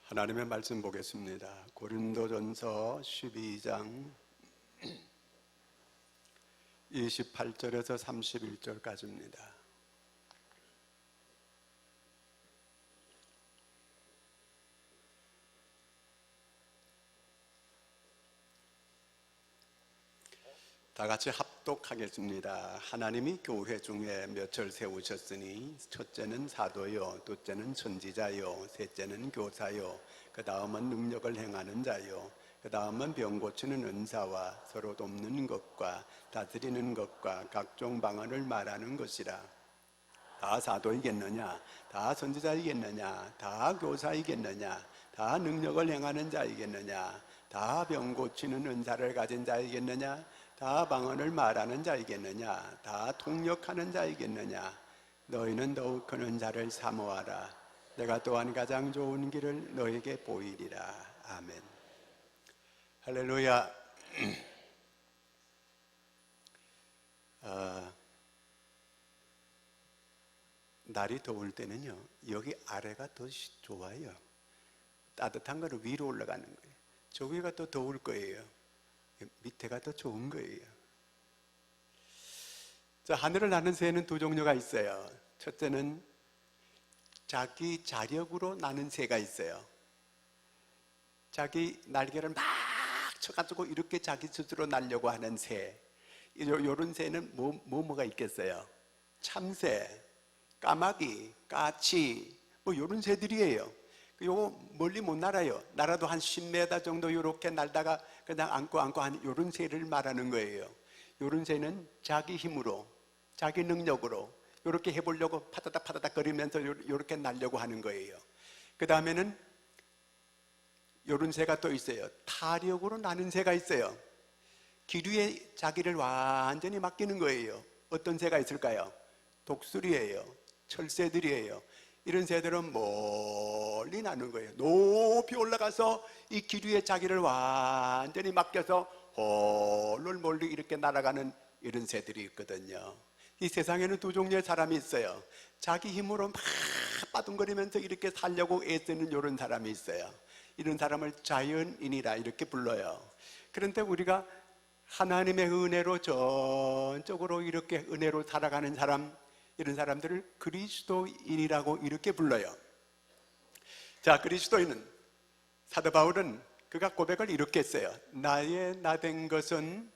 하나님의 말씀 보겠습니다. 고린도전서 12장 28절에서 31절까지입니다. 다 같이 합독하겠습니다. 하나님이 교회 중에 몇을 세우셨으니 첫째는 사도요, 둘째는 선지자요, 셋째는 교사요, 그 다음은 능력을 행하는 자요, 그 다음은 병 고치는 은사와 서로 돕는 것과 다스리는 것과 각종 방언을 말하는 것이라. 다 사도이겠느냐? 다 선지자이겠느냐? 다 교사이겠느냐? 다 능력을 행하는 자이겠느냐? 다 병 고치는 은사를 가진 자이겠느냐? 다 방언을 말하는 자이겠느냐? 다 통역하는 자이겠느냐? 너희는 더욱 큰 은사를 사모하라. 내가 또한 가장 좋은 길을 너에게 보이리라. 아멘. 할렐루야. 날이 더울 때는요, 여기 아래가 더 좋아요. 따뜻한 거는 위로 올라가는 거예요. 저 위가 더 더울 거예요. 밑에가 더 좋은 거예요. 자, 하늘을 나는 새는 두 종류가 있어요. 첫째는 자기 자력으로 나는 새가 있어요. 자기 날개를 막 쳐가지고 이렇게 자기 스스로 날려고 하는 새. 이런 새는 뭐가 있겠어요? 참새, 까마귀, 까치, 이런 새들이에요. 요거 멀리 못 날아요. 날아도 한 10m 정도 이렇게 날다가 그냥 안고 한 요런 새를 말하는 거예요. 요런 새는 자기 힘으로, 자기 능력으로 이렇게 해보려고 파다닥 거리면서 이렇게 날려고 하는 거예요. 그 다음에는 요런 새가 또 있어요. 타력으로 나는 새가 있어요. 기류에 자기를 완전히 맡기는 거예요. 어떤 새가 있을까요? 독수리예요. 철새들이에요. 이런 새들은 멀리 나는 거예요. 높이 올라가서 이 기류에 자기를 완전히 맡겨서 홀로 멀리 이렇게 날아가는 이런 새들이 있거든요. 이 세상에는 두 종류의 사람이 있어요. 자기 힘으로 막 빠둥거리면서 이렇게 살려고 애쓰는 이런 사람이 있어요. 이런 사람을 자연인이라 이렇게 불러요. 그런데 우리가 하나님의 은혜로 전적으로 이렇게 은혜로 살아가는 사람, 이런 사람들을 그리스도인이라고 이렇게 불러요. 자, 그리스도인은, 사도 바울은 그가 고백을 이렇게 했어요. 나의 나된 것은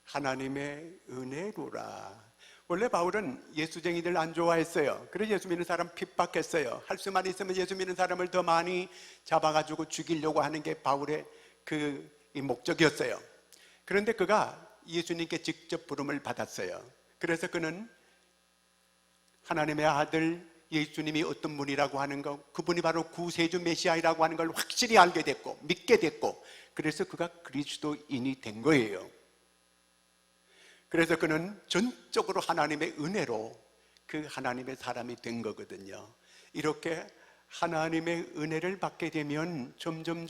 하나님의 은혜로라. 원래 바울은 예수쟁이들 안 좋아했어요. 그래서 예수 믿는 사람 핍박했어요. 할 수만 있으면 예수 믿는 사람을 더 많이 잡아가지고 죽이려고 하는 게 바울의 이 목적이었어요. 그런데 그가 예수님께 직접 부름을 받았어요. 그래서 그는 하나님의 아들 예수님이 어떤 분이라고 하는 것, 그분이 바로 구세주 메시아이라고 하는 걸 확실히 알게 됐고 믿게 됐고, 그래서 그가 그리스도인이 된 거예요. 그래서 그는 전적으로 하나님의 은혜로 그 하나님의 사람이 된 거거든요. 이렇게 하나님의 은혜를 받게 되면 점점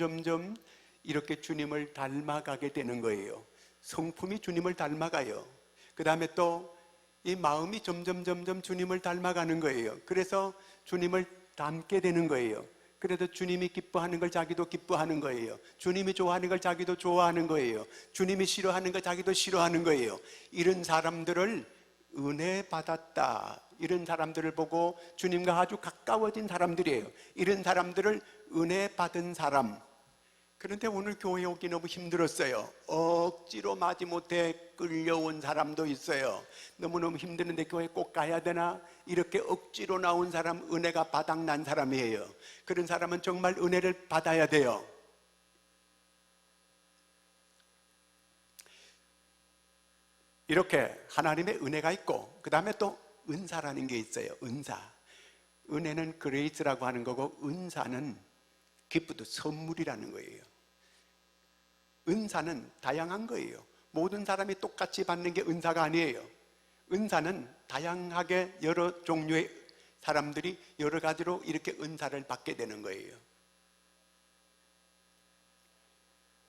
이렇게 주님을 닮아가게 되는 거예요. 성품이 주님을 닮아가요. 그 다음에 또 이 마음이 점점 주님을 닮아가는 거예요. 그래서 주님을 닮게 되는 거예요. 그래서 주님이 기뻐하는 걸 자기도 기뻐하는 거예요. 주님이 좋아하는 걸 자기도 좋아하는 거예요. 주님이 싫어하는 걸 자기도 싫어하는 거예요. 이런 사람들을 은혜 받았다, 이런 사람들을 보고 주님과 아주 가까워진 사람들이에요. 이런 사람들을 은혜 받은 사람. 그런데 오늘 교회 오기 너무 힘들었어요. 억지로 마지못해 끌려온 사람도 있어요. 너무너무 힘드는데 교회 꼭 가야 되나? 이렇게 억지로 나온 사람, 은혜가 바닥난 사람이에요. 그런 사람은 정말 은혜를 받아야 돼요. 이렇게 하나님의 은혜가 있고, 그 다음에 또 은사라는 게 있어요. 은사. 은혜는 그레이스라고 하는 거고, 은사는 기쁘도 선물이라는 거예요. 은사는 다양한 거예요. 모든 사람이 똑같이 받는 게 은사가 아니에요. 은사는 다양하게 여러 종류의 사람들이 여러 가지로 이렇게 은사를 받게 되는 거예요.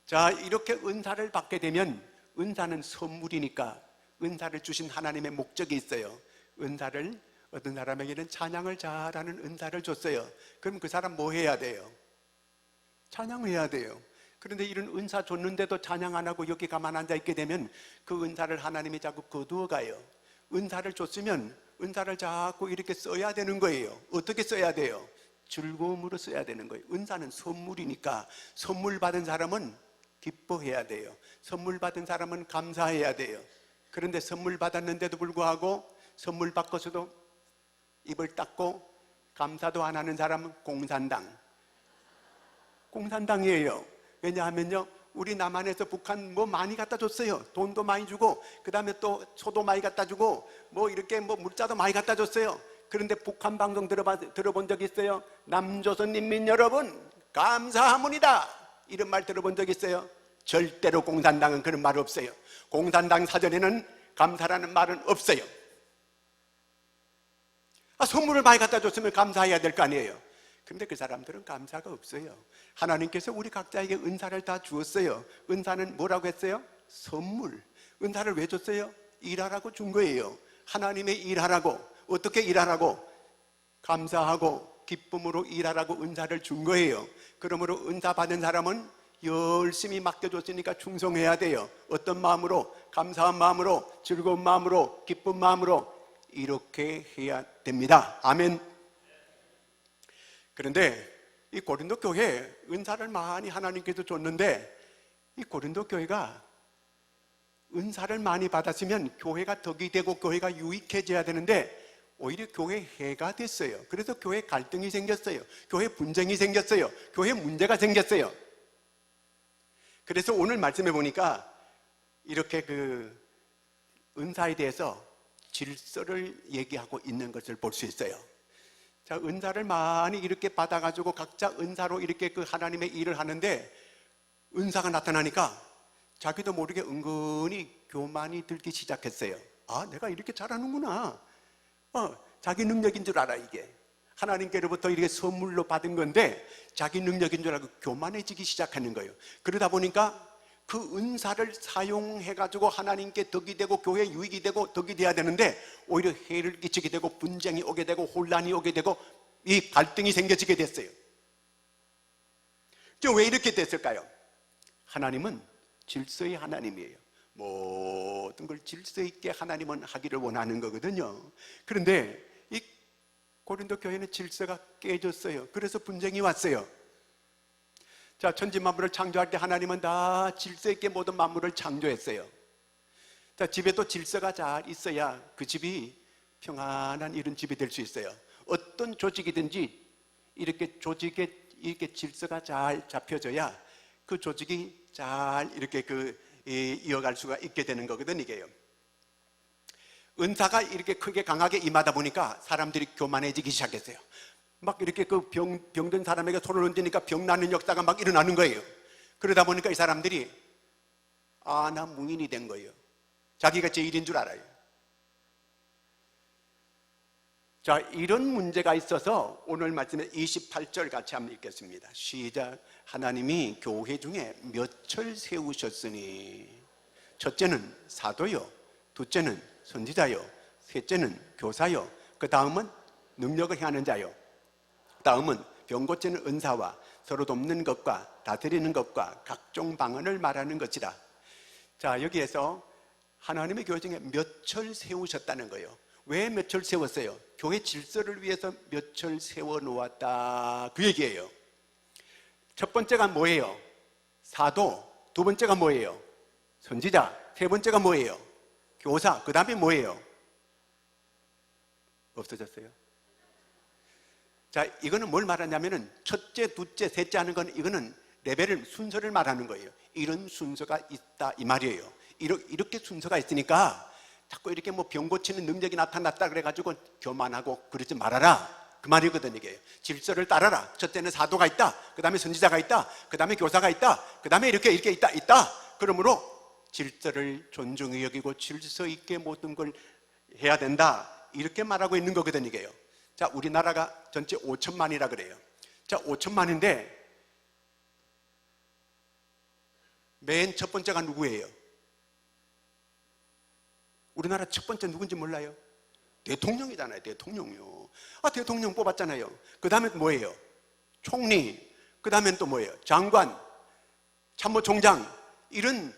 자, 이렇게 은사를 받게 되면, 은사는 선물이니까 은사를 주신 하나님의 목적이 있어요. 은사를, 어떤 사람에게는 찬양을 잘하는 은사를 줬어요. 그럼 그 사람 뭐 해야 돼요? 찬양해야 돼요. 그런데 이런 은사 줬는데도 찬양 안 하고 여기 가만 앉아 있게 되면 그 은사를 하나님이 자꾸 거두어 가요. 은사를 줬으면 은사를 자꾸 이렇게 써야 되는 거예요. 어떻게 써야 돼요? 즐거움으로 써야 되는 거예요. 은사는 선물이니까 선물 받은 사람은 기뻐해야 돼요. 선물 받은 사람은 감사해야 돼요. 그런데 선물 받았는데도 불구하고 선물 받고서도 입을 닫고 감사도 안 하는 사람은 공산당이에요. 왜냐하면요, 우리 남한에서 북한 뭐 많이 갖다 줬어요. 돈도 많이 주고, 그 다음에 또 소도 많이 갖다 주고, 뭐 이렇게 뭐 물자도 많이 갖다 줬어요. 그런데 북한 방송 들어본 적 있어요? 남조선 인민 여러분 감사합니다 이런 말 들어본 적 있어요? 절대로 공산당은 그런 말 없어요. 공산당 사전에는 감사라는 말은 없어요. 선물을 많이 갖다 줬으면 감사해야 될 거 아니에요. 그런데 그 사람들은 감사가 없어요. 하나님께서 우리 각자에게 은사를 다 주었어요. 은사는 뭐라고 했어요? 선물. 은사를 왜 줬어요? 일하라고 준 거예요. 하나님의 일하라고. 어떻게 일하라고? 감사하고 기쁨으로 일하라고 은사를 준 거예요. 그러므로 은사 받은 사람은 열심히 맡겨줬으니까 충성해야 돼요. 어떤 마음으로? 감사한 마음으로, 즐거운 마음으로, 기쁜 마음으로 이렇게 해야 됩니다. 아멘. 그런데 이 고린도 교회 은사를 많이 하나님께서 줬는데 이 고린도 교회가 은사를 많이 받았으면 교회가 덕이 되고 교회가 유익해져야 되는데 오히려 교회 해가 됐어요. 그래서 교회 갈등이 생겼어요. 교회 분쟁이 생겼어요. 교회 문제가 생겼어요. 그래서 오늘 말씀해 보니까 이렇게 그 은사에 대해서 질서를 얘기하고 있는 것을 볼 수 있어요. 자, 은사를 많이 이렇게 받아가지고 각자 은사로 이렇게 그 하나님의 일을 하는데 은사가 나타나니까 자기도 모르게 은근히 교만이 들기 시작했어요. 내가 이렇게 잘하는구나. 자기 능력인 줄 알아. 이게 하나님께로부터 이렇게 선물로 받은 건데 자기 능력인 줄 알고 교만해지기 시작하는 거예요. 그러다 보니까 그 은사를 사용해가지고 하나님께 덕이 되고 교회에 유익이 되고 덕이 돼야 되는데 오히려 해를 끼치게 되고 분쟁이 오게 되고 혼란이 오게 되고 이 갈등이 생겨지게 됐어요. 왜 이렇게 됐을까요? 하나님은 질서의 하나님이에요. 모든 걸 질서 있게 하나님은 하기를 원하는 거거든요. 그런데 이 고린도 교회는 질서가 깨졌어요. 그래서 분쟁이 왔어요. 자, 천지 만물을 창조할 때 하나님은 다 질서 있게 모든 만물을 창조했어요. 자, 집에도 질서가 잘 있어야 그 집이 평안한 이런 집이 될 수 있어요. 어떤 조직이든지 이렇게 조직에 이렇게 질서가 잘 잡혀져야 그 조직이 잘 이렇게 이어갈 수가 있게 되는 거거든, 이게요. 은사가 이렇게 크게 강하게 임하다 보니까 사람들이 교만해지기 시작했어요. 막 이렇게 그 병든 사람에게 손을 얹으니까 병 나는 역사가 막 일어나는 거예요. 그러다 보니까 이 사람들이 나 무인이 된 거예요. 자기가 제일인 줄 알아요. 자, 이런 문제가 있어서 오늘 말씀에 28절 같이 한번 읽겠습니다. 시작. 하나님이 교회 중에 몇을 세우셨으니 첫째는 사도요, 둘째는 선지자요, 셋째는 교사요, 그 다음은 능력을 행하는 자요, 다음은 병 고치는 은사와 서로 돕는 것과 다스리는 것과 각종 방언을 말하는 것이라. 자, 여기에서 하나님의 교회 중에 몇을 세우셨다는 거예요. 왜 몇을 세웠어요? 교회 질서를 위해서 몇을 세워놓았다, 그 얘기예요. 첫 번째가 뭐예요? 사도. 두 번째가 뭐예요? 선지자. 세 번째가 뭐예요? 교사. 그 다음에 뭐예요? 없어졌어요? 자, 이거는 뭘 말하냐면은 첫째, 둘째, 셋째 하는 건 이거는 레벨을, 순서를 말하는 거예요. 이런 순서가 있다 이 말이에요. 이렇게 순서가 있으니까 자꾸 이렇게 뭐 병 고치는 능력이 나타났다 그래가지고 교만하고 그러지 말아라, 그 말이거든. 이게 질서를 따라라. 첫째는 사도가 있다, 그 다음에 선지자가 있다, 그 다음에 교사가 있다, 그 다음에 이렇게 있다. 그러므로 질서를 존중히 여기고 질서 있게 모든 걸 해야 된다, 이렇게 말하고 있는 거거든, 이게요. 자, 우리나라가 전체 5천만이라 그래요. 자, 5천만인데 맨 첫 번째가 누구예요? 우리나라 첫 번째 누군지 몰라요? 대통령이잖아요. 대통령요. 대통령 뽑았잖아요. 그 다음에 뭐예요? 총리. 그 다음엔 또 뭐예요? 장관, 참모총장, 이런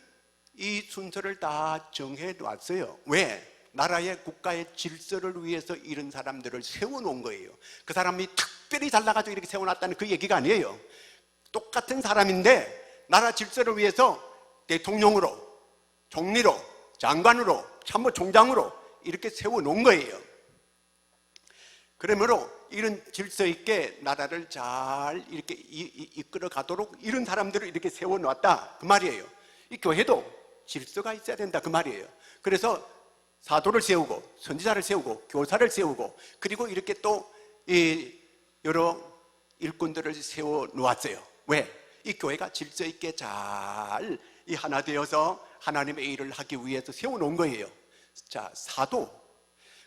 이 순서를 다 정해 놨어요. 왜? 나라의 국가의 질서를 위해서 이런 사람들을 세워놓은 거예요. 그 사람이 특별히 잘나가지고 이렇게 세워놨다는 그 얘기가 아니에요. 똑같은 사람인데 나라 질서를 위해서 대통령으로, 총리로, 장관으로, 참모총장으로 이렇게 세워놓은 거예요. 그러므로 이런 질서 있게 나라를 잘 이렇게 이끌어 가도록 이런 사람들을 이렇게 세워놨다 그 말이에요. 이 교회도 질서가 있어야 된다 그 말이에요. 그래서 사도를 세우고 선지자를 세우고 교사를 세우고 그리고 이렇게 또 여러 일꾼들을 세워 놓았어요. 왜? 이 교회가 질서 있게 잘 이 하나 되어서 하나님의 일을 하기 위해서 세워 놓은 거예요. 자, 사도.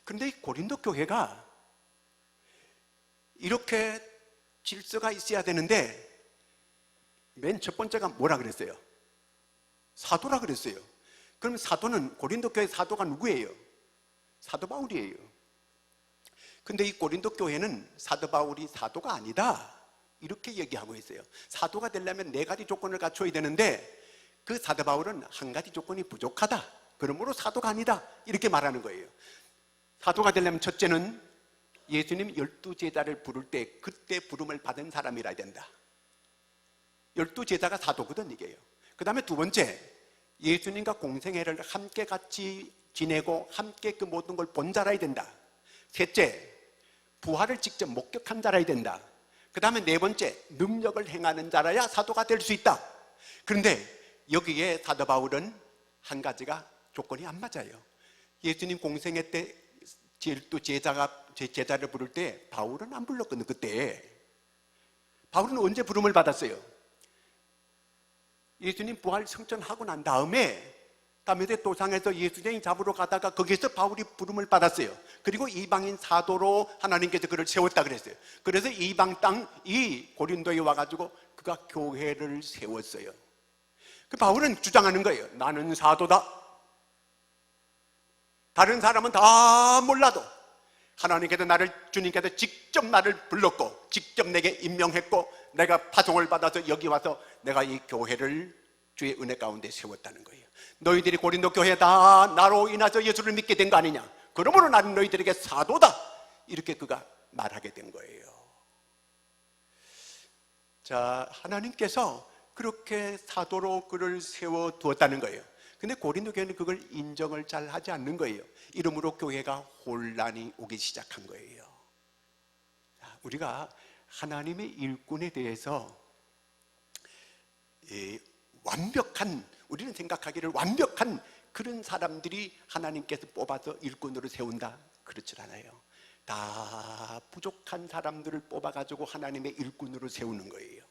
그런데 이 고린도 교회가 이렇게 질서가 있어야 되는데 맨 첫 번째가 뭐라 그랬어요? 사도라 그랬어요. 그럼 사도는, 고린도 교회 사도가 누구예요? 사도 바울이에요. 근데 이 고린도 교회는 사도 바울이 사도가 아니다 이렇게 얘기하고 있어요. 사도가 되려면 네 가지 조건을 갖춰야 되는데 그 사도 바울은 한 가지 조건이 부족하다, 그러므로 사도가 아니다 이렇게 말하는 거예요. 사도가 되려면 첫째는 예수님 12제자를 부를 때 그때 부름을 받은 사람이라 된다. 12제자가 사도거든 이게요. 그 다음에 두 번째, 예수님과 공생애를 함께 같이 지내고 함께 그 모든 걸 본 자라야 된다. 셋째, 부활을 직접 목격한 자라야 된다. 그 다음에 네 번째, 능력을 행하는 자라야 사도가 될 수 있다. 그런데 여기에 사도 바울은 한 가지가 조건이 안 맞아요. 예수님 공생애 때 제자를 부를 때 바울은 안 불렀거든요. 그때 바울은 언제 부름을 받았어요? 예수님 부활 성천하고 난 다음에 다메섹 도상에서 예수님이 잡으러 가다가 거기서 바울이 부름을 받았어요. 그리고 이방인 사도로 하나님께서 그를 세웠다 그랬어요. 그래서 이방 땅 이 고린도에 와가지고 그가 교회를 세웠어요. 그 바울은 주장하는 거예요. 나는 사도다. 다른 사람은 다 몰라도 하나님께서 주님께서 직접 나를 불렀고 직접 내게 임명했고 내가 파송을 받아서 여기 와서 내가 이 교회를 주의 은혜 가운데 세웠다는 거예요. 너희들이 고린도 교회 다 나로 인해서 예수를 믿게 된 거 아니냐, 그러므로 나는 너희들에게 사도다 이렇게 그가 말하게 된 거예요. 자, 하나님께서 그렇게 사도로 그를 세워두었다는 거예요. 근데 고린도 교회는 그걸 인정을 잘 하지 않는 거예요. 이러므로 교회가 혼란이 오기 시작한 거예요. 우리가 하나님의 일꾼에 대해서 완벽한, 우리는 생각하기를 완벽한 그런 사람들이 하나님께서 뽑아서 일꾼으로 세운다, 그렇지 않아요. 다 부족한 사람들을 뽑아가지고 하나님의 일꾼으로 세우는 거예요.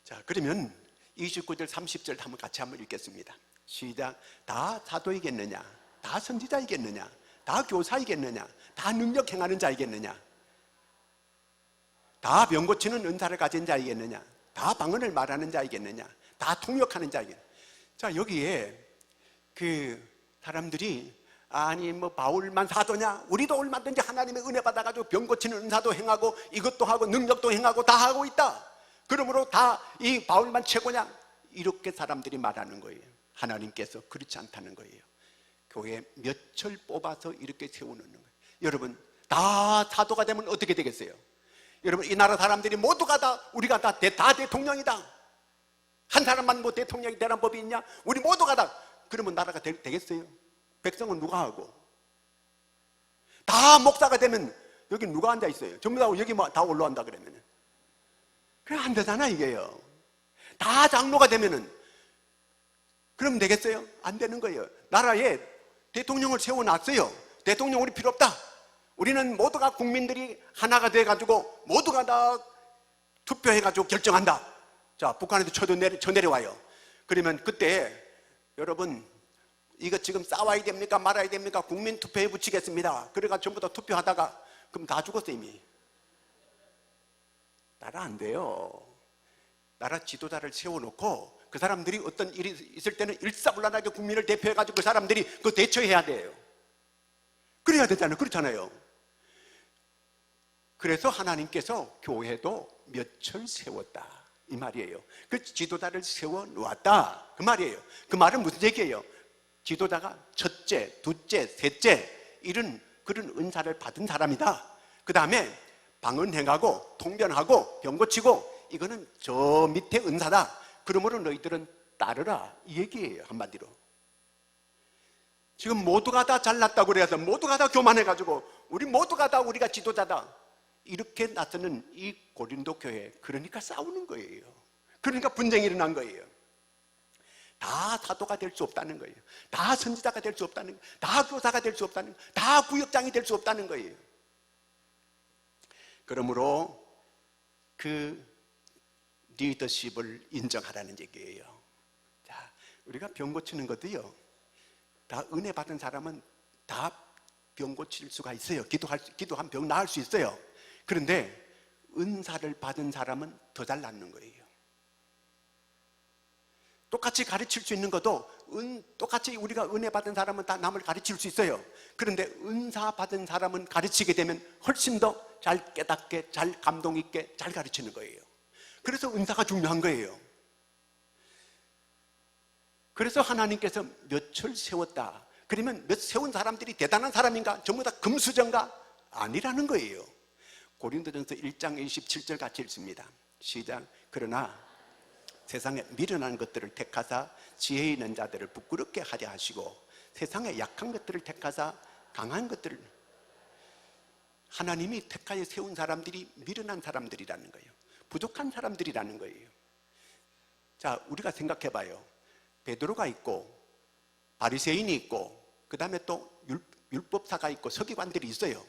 자, 그러면 29절 30절 같이 한번 읽겠습니다. 시작. 다 사도이겠느냐? 다 선지자이겠느냐? 다 교사이겠느냐? 다 능력 행하는 자이겠느냐? 다 병 고치는 은사를 가진 자이겠느냐? 다 방언을 말하는 자이겠느냐? 다 통역하는 자이겠느냐? 자, 여기에 그 사람들이 아니 뭐 바울만 사도냐? 우리도 얼마든지 하나님의 은혜 받아가지고 병 고치는 은사도 행하고 이것도 하고 능력도 행하고 다 하고 있다. 그러므로 다 이 바울만 최고냐? 이렇게 사람들이 말하는 거예요. 하나님께서 그렇지 않다는 거예요. 교회 몇철 뽑아서 이렇게 세워놓는 거예요. 여러분, 다 사도가 되면 어떻게 되겠어요? 여러분, 이 나라 사람들이 모두가 다 우리가 다 대통령이다. 한 사람만 뭐 대통령이 되는 법이 있냐? 우리 모두가 다. 그러면 나라가 되겠어요? 백성은 누가 하고? 다 목사가 되면 여기 누가 앉아 있어요? 전부 다 여기 다 올라간다 그러면 그래 안 되잖아 이게요. 다 장로가 되면은 그러면 되겠어요? 안 되는 거예요. 나라에 대통령을 세워놨어요. 대통령 우리 필요 없다. 우리는 모두가 국민들이 하나가 돼가지고 모두가 다 투표해가지고 결정한다. 자, 북한에도 쳐내려와요. 그러면 그때 여러분 이거 지금 싸워야 됩니까 말아야 됩니까? 국민 투표에 붙이겠습니다. 그래가 전부 다 투표하다가 그럼 다 죽었어 이미. 나라 안 돼요. 나라 지도자를 세워놓고 그 사람들이 어떤 일이 있을 때는 일사불란하게 국민을 대표해가지고 그 사람들이 그 대처해야 돼요. 그래야 되잖아요. 그렇잖아요. 그래서 하나님께서 교회도 몇철 세웠다. 이 말이에요. 그 지도자를 세워 놓았다 그 말이에요. 그 말은 무슨 얘기예요? 지도자가 첫째, 둘째, 셋째 이런 그런 은사를 받은 사람이다. 그 다음에 방언행하고 통변하고 병 고치고 이거는 저 밑에 은사다. 그러므로 너희들은 따르라 이 얘기예요. 한마디로 지금 모두가 다 잘났다고 그래서 모두가 다 교만해가지고 우리 모두가 다 우리가 지도자다 이렇게 나서는 이 고린도 교회, 그러니까 싸우는 거예요. 그러니까 분쟁이 일어난 거예요. 다 사도가 될 수 없다는 거예요. 다 선지자가 될 수 없다는 거예요. 다 교사가 될 수 없다는 거예요. 다 구역장이 될 수 없다는 거예요. 그러므로 그 리더십을 인정하라는 얘기예요. 자, 우리가 병 고치는 것도요, 다 은혜 받은 사람은 다 병 고칠 수가 있어요. 기도한 병 나을 수 있어요. 그런데 은사를 받은 사람은 더 잘 낫는 거예요. 똑같이 가르칠 수 있는 것도 똑같이 우리가 은혜 받은 사람은 다 남을 가르칠 수 있어요. 그런데 은사 받은 사람은 가르치게 되면 훨씬 더 잘 깨닫게, 잘 감동 있게 잘 가르치는 거예요. 그래서 은사가 중요한 거예요. 그래서 하나님께서 몇을 세웠다. 그러면 몇 세운 사람들이 대단한 사람인가? 전부 다 금수저인가? 아니라는 거예요. 고린도전서 1장 27절 같이 읽습니다. 시작. 그러나 세상에 미련한 것들을 택하사 지혜 있는 자들을 부끄럽게 하려 하시고 세상에 약한 것들을 택하사 강한 것들을, 하나님이 택하여 세운 사람들이 미련한 사람들이라는 거예요. 부족한 사람들이라는 거예요. 자, 우리가 생각해 봐요. 베드로가 있고 바리새인이 있고 그 다음에 또 율법사가 있고 서기관들이 있어요.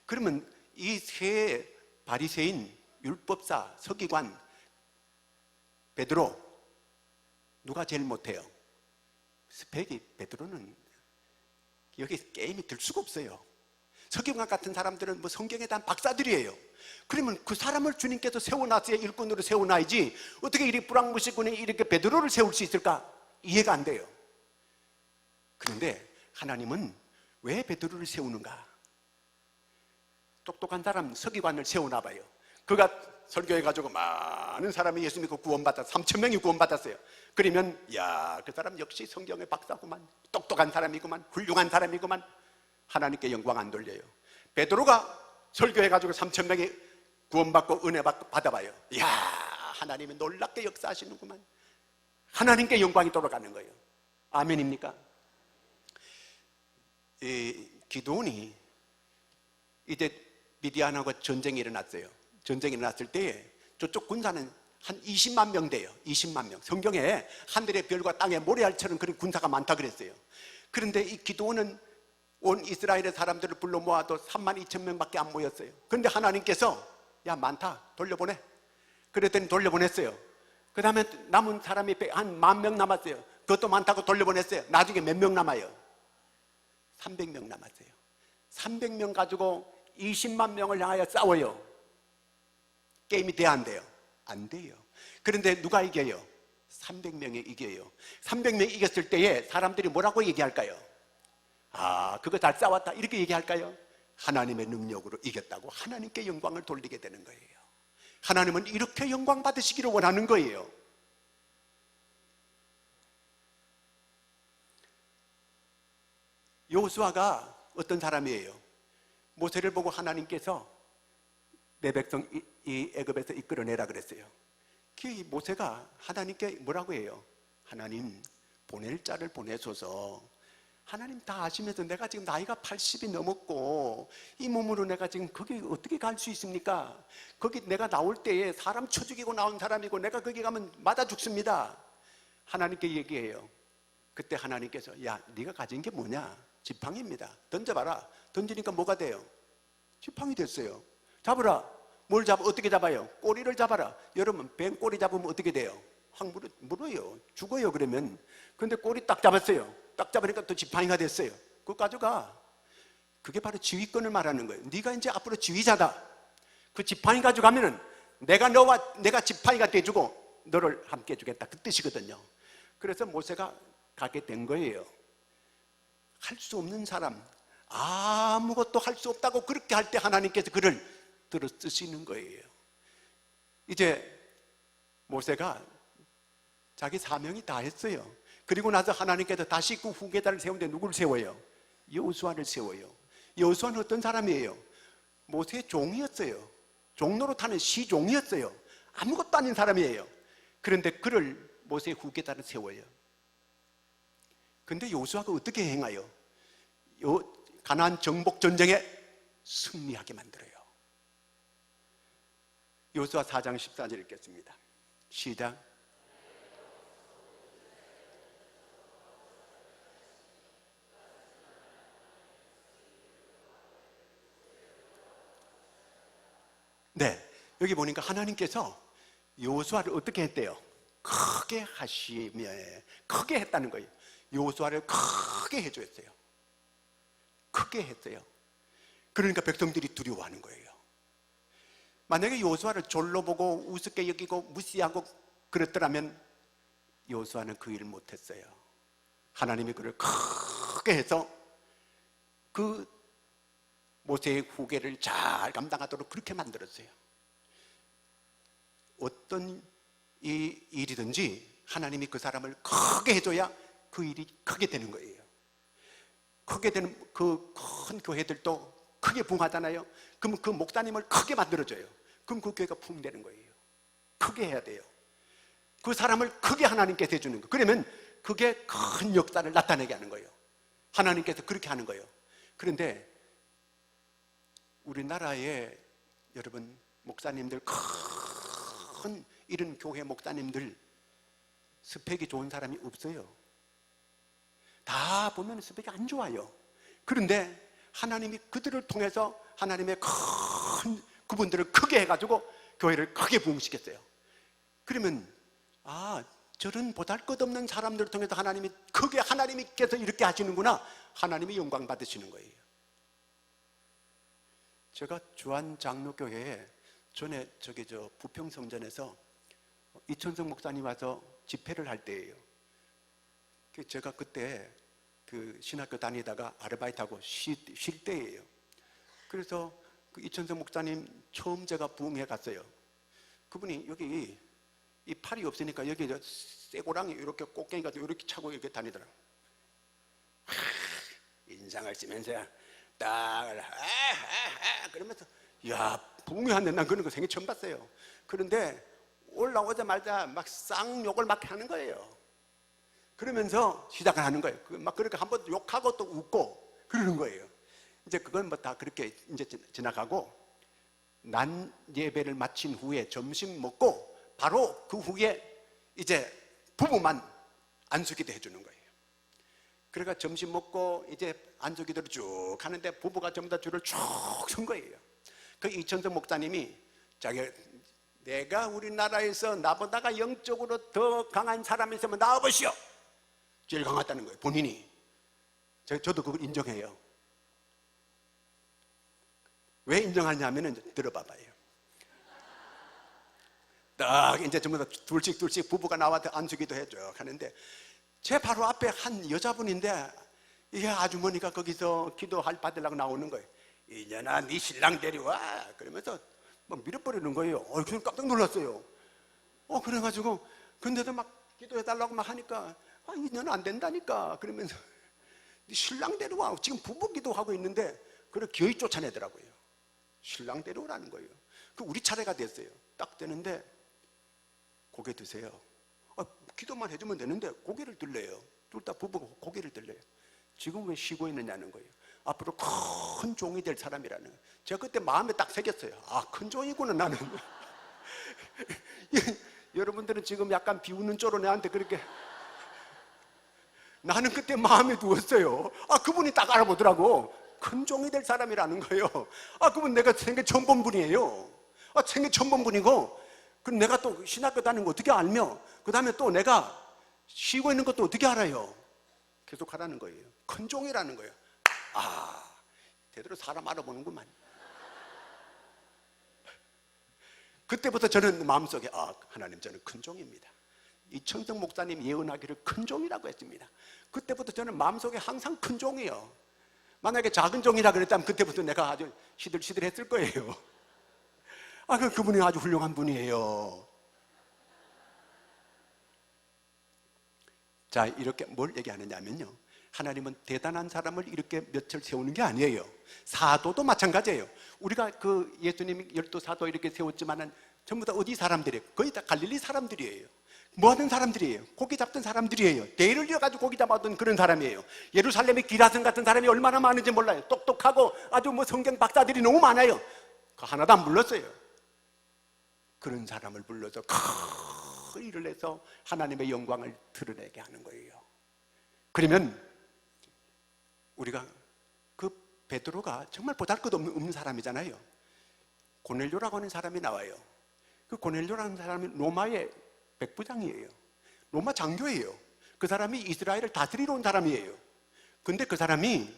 그러면 이 세 바리새인, 율법사, 서기관, 베드로 누가 제일 못해요? 스펙이 베드로는 여기 게임이 들 수가 없어요. 서기관 같은 사람들은 뭐 성경에 대한 박사들이에요. 그러면 그 사람을 주님께서 세워놨어야 일꾼으로 세워놔야지 어떻게 이리 뿌랑무시군에 이렇게 베드로를 세울 수 있을까? 이해가 안 돼요. 그런데 하나님은 왜 베드로를 세우는가? 똑똑한 사람 서기관을 세우나 봐요. 그가 설교해가지고 많은 사람이 예수 믿고 구원받았어요. 3,000명이 구원받았어요. 그러면 야, 그 사람 역시 성경의 박사구만, 똑똑한 사람이구만, 훌륭한 사람이구만. 하나님께 영광 안 돌려요. 베드로가 설교해가지고 3,000명이 구원받고 은혜 받아봐요. 야, 하나님이 놀랍게 역사하시는구만. 하나님께 영광이 돌아가는 거예요. 아멘입니까? 기드온이 이제 미디안하고 전쟁이 일어났어요. 전쟁이 일어났을 때에 저쪽 군사는 한 20만 명 돼요. 20만 명. 성경에 하늘의 별과 땅의 모래알처럼 그런 군사가 많다 그랬어요. 그런데 이 기드온은 온 이스라엘의 사람들을 불러 모아도 3만 2천 명밖에 안 모였어요. 그런데 하나님께서 야, 많다, 돌려보내. 그랬더니 돌려보냈어요. 그 다음에 남은 사람이 한 10,000명 남았어요. 그것도 많다고 돌려보냈어요. 나중에 몇 명 남아요? 300명 남았어요. 300명 가지고 20만 명을 향하여 싸워요. 게임이 돼야 안 돼요? 안 돼요. 그런데 누가 이겨요? 300명이 이겨요. 300명이 이겼을 때에 사람들이 뭐라고 얘기할까요? 아, 그거 잘 싸웠다 이렇게 얘기할까요? 하나님의 능력으로 이겼다고 하나님께 영광을 돌리게 되는 거예요. 하나님은 이렇게 영광 받으시기를 원하는 거예요. 여호수아가 어떤 사람이에요? 모세를 보고 하나님께서 내 백성 이 애굽에서 이끌어내라 그랬어요. 그 모세가 하나님께 뭐라고 해요? 하나님, 보낼 자를 보내소서. 하나님 다 아시면서 내가 지금 나이가 80이 넘었고 이 몸으로 내가 지금 거기 어떻게 갈 수 있습니까? 거기 내가 나올 때에 사람 쳐 죽이고 나온 사람이고 내가 거기 가면 맞아 죽습니다. 하나님께 얘기해요. 그때 하나님께서 야, 네가 가진 게 뭐냐? 지팡이입니다. 던져봐라. 던지니까 뭐가 돼요? 지팡이 됐어요. 잡으라. 뭘 잡아? 어떻게 잡아요? 꼬리를 잡아라. 여러분, 뱀 꼬리 잡으면 어떻게 돼요? 확 물어요. 죽어요. 그러면. 근데 꼬리 딱 잡았어요. 딱 잡으니까 또 지팡이가 됐어요. 그거 가져가. 그게 바로 지휘권을 말하는 거예요. 네가 이제 앞으로 지휘자다. 그 지팡이 가져가면은 내가 지팡이가 돼주고 너를 함께 해주겠다. 그 뜻이거든요. 그래서 모세가 가게 된 거예요. 할 수 없는 사람, 아무것도 할 수 없다고 그렇게 할 때 하나님께서 그를 들어 쓰시는 거예요. 이제 모세가 자기 사명이 다 했어요. 그리고 나서 하나님께서 다시 그 후계자를 세우는데 누구를 세워요? 여호수아를 세워요. 여호수아는 어떤 사람이에요? 모세의 종이었어요. 종노릇하는 시종이었어요. 아무것도 아닌 사람이에요. 그런데 그를 모세의 후계자를 세워요. 근데 여호수아가 어떻게 행하여 가나안 정복 전쟁에 승리하게 만들어요. 여호수아 4장 14절 읽겠습니다. 시작. 네, 여기 보니까 하나님께서 여호수아를 어떻게 했대요? 크게 하시며 크게 했다는 거예요. 여호수아를 크게 해줬어요. 크게 했어요. 그러니까 백성들이 두려워하는 거예요. 만약에 여호수아를 졸로 보고 우습게 여기고 무시하고 그랬더라면 여호수아는 그 일을 못했어요. 하나님이 그를 크게 해서 그 모세의 후계를 잘 감당하도록 그렇게 만들었어요. 어떤 일이든지 하나님이 그 사람을 크게 해줘야 그 일이 크게 되는 거예요. 크게 되는 그 큰 교회들도 크게 부흥하잖아요. 그러면 그 목사님을 크게 만들어줘요. 그럼 그 교회가 부흥되는 거예요. 크게 해야 돼요. 그 사람을 크게 하나님께서 해주는 거예요. 그러면 그게 큰 역사를 나타내게 하는 거예요. 하나님께서 그렇게 하는 거예요. 그런데 우리나라에 여러분 목사님들, 큰 이런 교회 목사님들 스펙이 좋은 사람이 없어요. 다 보면 스펙이 안 좋아요. 그런데 하나님이 그들을 통해서 하나님의 큰 그분들을 크게 해가지고 교회를 크게 부흥시켰어요. 그러면 저런 보잘것없는 사람들을 통해서 하나님이 크게 하나님께서 이렇게 하시는구나, 하나님이 영광 받으시는 거예요. 제가 주한 장로교회에 전에 부평성전에서 이천성 목사님 와서 집회를 할 때예요. 제가 그때 그 신학교 다니다가 아르바이트하고 쉴 때예요. 그래서 그 이천성 목사님 처음 제가 부흥회 갔어요. 그분이 여기 이 팔이 없으니까 여기 쇠고랑이 이렇게 꽃갱이가 이렇게 차고 이렇게 다니더라고요. 인상을 쓰면서 딱 그러면서 야, 부흥회 하는데 난 그런 거 생애 처음 봤어요. 그런데 올라오자마자 막 쌍욕을 막 하는 거예요. 그러면서 시작을 하는 거예요. 막 그렇게 한번 욕하고 또 웃고 그러는 거예요. 이제 그건 뭐 다 그렇게 이제 지나가고 난 예배를 마친 후에 점심 먹고 바로 그 후에 이제 부부만 안수기도 해주는 거예요. 그러니까 점심 먹고 이제 안수기도를 쭉 하는데 부부가 전부 다 줄을 쭉 선 거예요. 그 이천성 목사님이 내가 우리나라에서 나보다가 영적으로 더 강한 사람이 있으면 나와보시오. 제일 강하다는 거예요, 본인이. 저도 그걸 인정해요. 왜 인정하냐면은 들어봐봐요. 딱 이제 전부 다 둘씩 부부가 나와서 안수기도 해줘 하는데 제 바로 앞에 한 여자분인데 이 아주머니가 거기서 기도할 받으려고 나오는 거예요. 이년아 네 신랑 데려와 그러면서 막 밀어버리는 거예요. 그냥 깜짝 놀랐어요. 그래가지고 근데도 막 기도해달라고 막 하니까 이년은 안 된다니까 그러면서 네 신랑 데려와. 지금 부부 기도하고 있는데 그걸 기어이 쫓아내더라고요. 신랑 데려오라는 거예요. 그 우리 차례가 됐어요. 딱 되는데 고개 드세요. 기도만 해주면 되는데 고개를 들래요. 둘 다 부부가 고개를 들래요. 지금 왜 쉬고 있느냐는 거예요. 앞으로 큰 종이 될 사람이라는 거예요. 제가 그때 마음에 딱 새겼어요. 큰 종이구나 나는. 여러분들은 지금 약간 비웃는 쪽으로 내한테 그렇게. 나는 그때 마음에 두었어요. 그분이 딱 알아보더라고. 큰 종이 될 사람이라는 거예요. 그분 내가 생애 처음 본 분이에요. 생애 처음 본 분이고, 그럼 내가 또 신학교 다니는 거 어떻게 알며, 그 다음에 또 내가 쉬고 있는 것도 어떻게 알아요? 계속 하라는 거예요. 큰 종이라는 거예요. 제대로 사람 알아보는구만. 그때부터 저는 마음속에 하나님 저는 큰 종입니다. 이천성 목사님 예언하기를 큰 종이라고 했습니다. 그때부터 저는 마음속에 항상 큰 종이요. 만약에 작은 종이라 그랬다면 그때부터 내가 아주 시들시들했을 거예요. 그분이 아주 훌륭한 분이에요. 자, 이렇게 뭘 얘기하느냐면요, 하나님은 대단한 사람을 이렇게 며칠 세우는 게 아니에요. 사도도 마찬가지예요. 우리가 그 예수님이 12사도 이렇게 세웠지만은 전부 다 어디 사람들이에요? 거의 다 갈릴리 사람들이에요. 뭐 하는 사람들이에요? 고기 잡던 사람들이에요. 대를 이어가지고 고기 잡았던 그런 사람이에요. 예루살렘에 기라성 같은 사람이 얼마나 많은지 몰라요. 똑똑하고 아주 뭐 성경 박사들이 너무 많아요. 그 하나도 안 불렀어요. 그런 사람을 불러서 큰 일을 해서 하나님의 영광을 드러내게 하는 거예요. 그러면 우리가 그 베드로가 정말 보잘것없는 사람이잖아요. 고넬료라고 하는 사람이 나와요. 그 고넬료라는 사람이 로마의 백부장이에요. 로마 장교예요. 그 사람이 이스라엘을 다스리러 온 사람이에요. 근데 그 사람이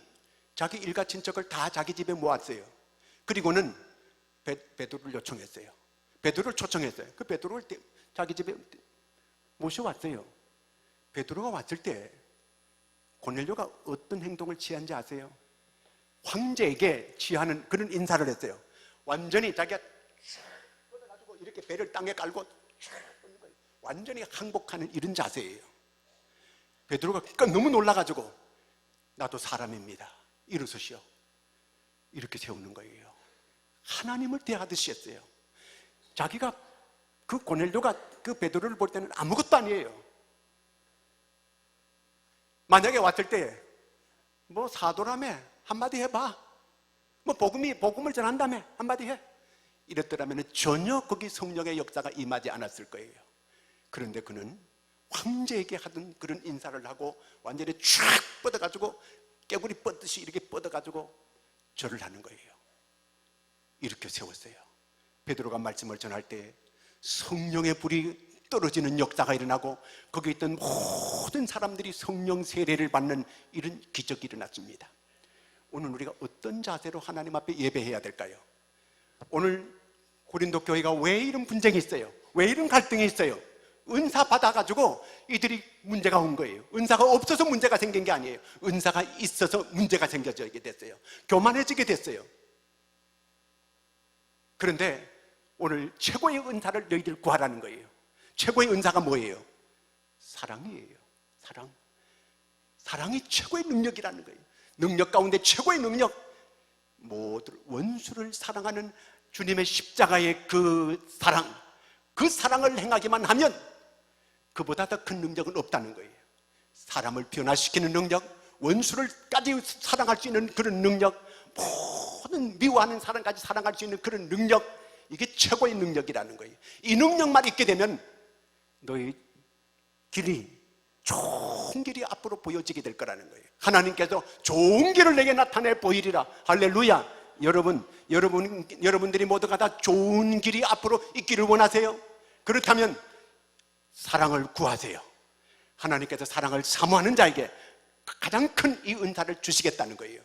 자기 일가 친척을 다 자기 집에 모았어요. 그리고는 베드로를 요청했어요. 베드로를 초청했어요. 그 베드로를 자기 집에 모셔왔어요. 베드로가 왔을 때 고넬료가 어떤 행동을 취한지 아세요? 황제에게 취하는 그런 인사를 했어요. 완전히 자기가 뻗어가지고 이렇게 배를 땅에 깔고 완전히 항복하는 이런 자세예요. 베드로가 너무 놀라가지고 나도 사람입니다, 일어서시오, 이렇게 세우는 거예요. 하나님을 대하듯이 했어요. 자기가 그 고넬료가 그 베드로를 볼 때는 아무것도 아니에요. 만약에 왔을 때 뭐 사도라며 한마디 해봐, 뭐 복음을 전한다며 한마디 해, 이랬더라면 전혀 거기 성령의 역사가 임하지 않았을 거예요. 그런데 그는 황제에게 하던 그런 인사를 하고 완전히 쫙 뻗어가지고 깨구리 뻗듯이 이렇게 뻗어가지고 절을 하는 거예요. 이렇게 세웠어요. 베드로가 말씀을 전할 때 성령의 불이 떨어지는 역사가 일어나고 거기에 있던 모든 사람들이 성령 세례를 받는 이런 기적이 일어났습니다. 오늘 우리가 어떤 자세로 하나님 앞에 예배해야 될까요? 오늘 고린도 교회가 왜 이런 분쟁이 있어요? 왜 이런 갈등이 있어요? 은사 받아가지고 이들이 문제가 온 거예요. 은사가 없어서 문제가 생긴 게 아니에요. 은사가 있어서 문제가 생겨지게 됐어요. 교만해지게 됐어요. 그런데 오늘 최고의 은사를 너희들 구하라는 거예요. 최고의 은사가 뭐예요? 사랑이에요. 사랑. 사랑이 최고의 능력이라는 거예요. 능력 가운데 최고의 능력, 모두 원수를 사랑하는 주님의 십자가의 그 사랑을 행하기만 하면 그보다 더 큰 능력은 없다는 거예요. 사람을 변화시키는 능력, 원수를까지 사랑할 수 있는 그런 능력, 모든 미워하는 사람까지 사랑할 수 있는 그런 능력, 이게 최고의 능력이라는 거예요. 이 능력만 있게 되면 너희 길이, 좋은 길이 앞으로 보여지게 될 거라는 거예요. 하나님께서 좋은 길을 내게 나타내 보이리라. 할렐루야. 여러분들이 모두가 다 좋은 길이 앞으로 있기를 원하세요? 그렇다면 사랑을 구하세요. 하나님께서 사랑을 사모하는 자에게 가장 큰 이 은사를 주시겠다는 거예요.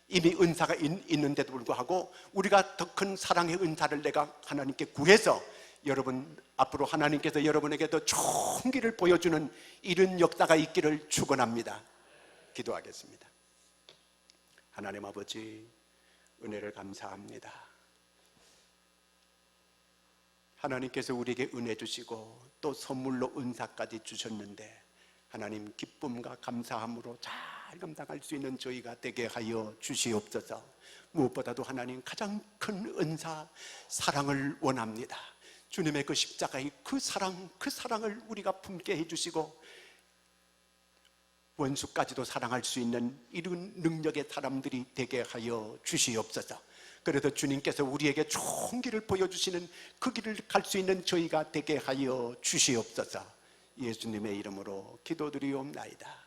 이미 은사가 있는데도 불구하고 우리가 더 큰 사랑의 은사를 내가 하나님께 구해서 여러분 앞으로 하나님께서 여러분에게 더 좋은 길을 보여주는 이런 역사가 있기를 축원합니다. 기도하겠습니다. 하나님 아버지, 은혜를 감사합니다. 하나님께서 우리에게 은혜 주시고 또 선물로 은사까지 주셨는데 하나님 기쁨과 감사함으로 잘 감당할 수 있는 저희가 되게 하여 주시옵소서. 무엇보다도 하나님 가장 큰 은사, 사랑을 원합니다. 주님의 그 십자가의 그 사랑을 우리가 품게 해주시고 원수까지도 사랑할 수 있는 이런 능력의 사람들이 되게 하여 주시옵소서. 그래서 주님께서 우리에게 좋은 길을 보여주시는 그 길을 갈 수 있는 저희가 되게 하여 주시옵소서. 예수님의 이름으로 기도드리옵나이다.